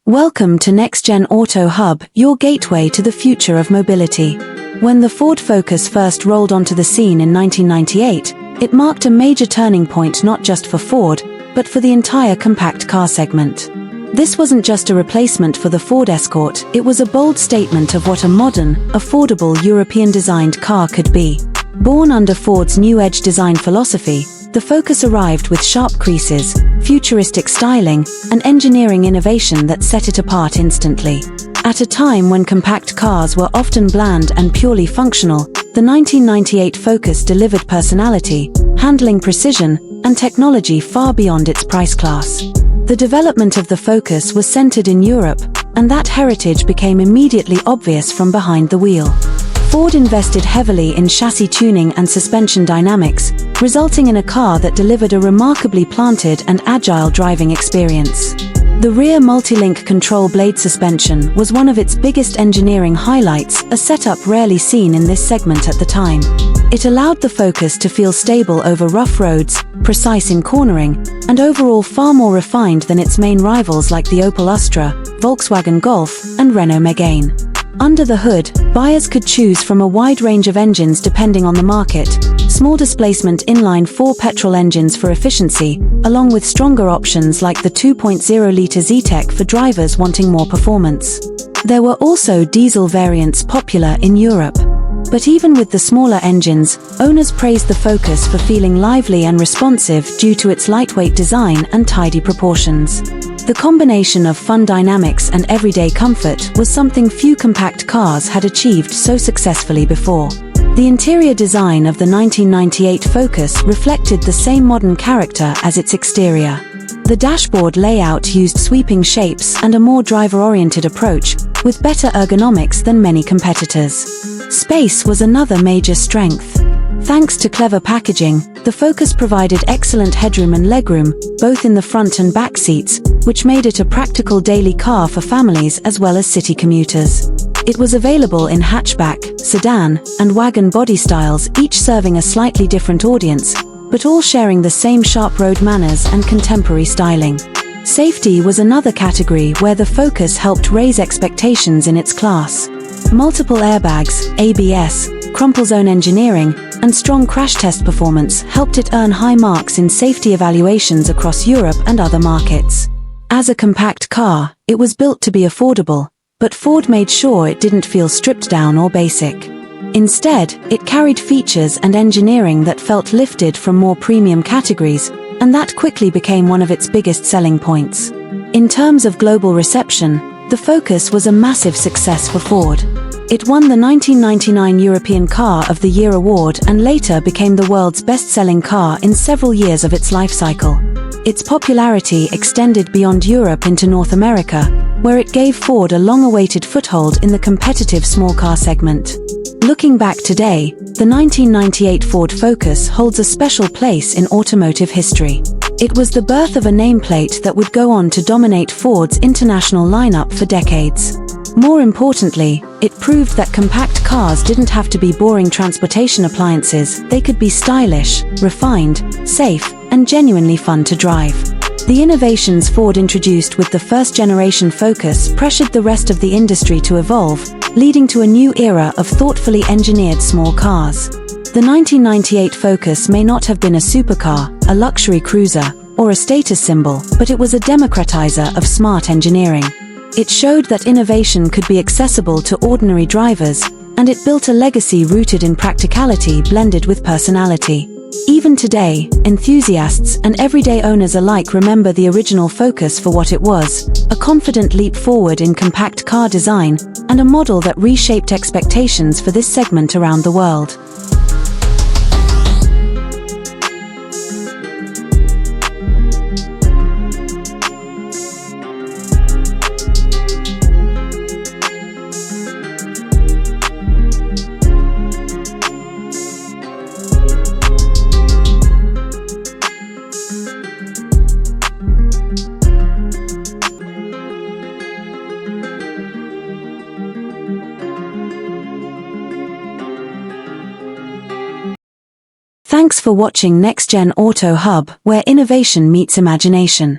Welcome to NextGen Auto Hub, your gateway to the future of mobility. When the Ford Focus first rolled onto the scene in 1998, it marked a major turning point not just for Ford, but for the entire compact car segment. This wasn't just a replacement for the Ford Escort, it was a bold statement of what a modern, affordable European-designed car could be. Born under Ford's New Edge design philosophy, the Focus arrived with sharp creases, futuristic styling, and engineering innovation that set it apart instantly. At a time when compact cars were often bland and purely functional, the 1998 Focus delivered personality, handling precision, and technology far beyond its price class. The development of the Focus was centered in Europe, and that heritage became immediately obvious from behind the wheel. Ford invested heavily in chassis tuning and suspension dynamics, resulting in a car that delivered a remarkably planted and agile driving experience. The rear multi-link control blade suspension was one of its biggest engineering highlights, a setup rarely seen in this segment at the time. It allowed the Focus to feel stable over rough roads, precise in cornering, and overall far more refined than its main rivals like the Opel Astra, Volkswagen Golf, and Renault Megane. Under the hood, buyers could choose from a wide range of engines depending on the market, small displacement inline-4 petrol engines for efficiency, along with stronger options like the 2.0-litre Zetec for drivers wanting more performance. There were also diesel variants popular in Europe. But even with the smaller engines, owners praised the Focus for feeling lively and responsive due to its lightweight design and tidy proportions. The combination of fun dynamics and everyday comfort was something few compact cars had achieved so successfully before. The interior design of the 1998 Focus reflected the same modern character as its exterior. The dashboard layout used sweeping shapes and a more driver-oriented approach, with better ergonomics than many competitors. Space was another major strength. Thanks to clever packaging, the Focus provided excellent headroom and legroom, both in the front and back seats, which made it a practical daily car for families as well as city commuters. It was available in hatchback, sedan, and wagon body styles, each serving a slightly different audience, but all sharing the same sharp road manners and contemporary styling. Safety was another category where the Focus helped raise expectations in its class. Multiple airbags, ABS, crumple zone engineering, and strong crash test performance helped it earn high marks in safety evaluations across Europe and other markets. As a compact car, it was built to be affordable, but Ford made sure it didn't feel stripped down or basic. Instead, it carried features and engineering that felt lifted from more premium categories, and that quickly became one of its biggest selling points. In terms of global reception, the Focus was a massive success for Ford. It won the 1999 European Car of the Year award and later became the world's best-selling car in several years of its life cycle. Its popularity extended beyond Europe into North America, where it gave Ford a long-awaited foothold in the competitive small car segment. Looking back today, the 1998 Ford Focus holds a special place in automotive history. It was the birth of a nameplate that would go on to dominate Ford's international lineup for decades. More importantly, it proved that compact cars didn't have to be boring transportation appliances, they could be stylish, refined, safe, and genuinely fun to drive. The innovations Ford introduced with the first-generation Focus pressured the rest of the industry to evolve, leading to a new era of thoughtfully engineered small cars. The 1998 Focus may not have been a supercar, a luxury cruiser, or a status symbol, but it was a democratizer of smart engineering. It showed that innovation could be accessible to ordinary drivers, and it built a legacy rooted in practicality blended with personality. Even today, enthusiasts and everyday owners alike remember the original Focus for what it was, a confident leap forward in compact car design, and a model that reshaped expectations for this segment around the world. Thanks for watching NextGen Auto Hub, where innovation meets imagination.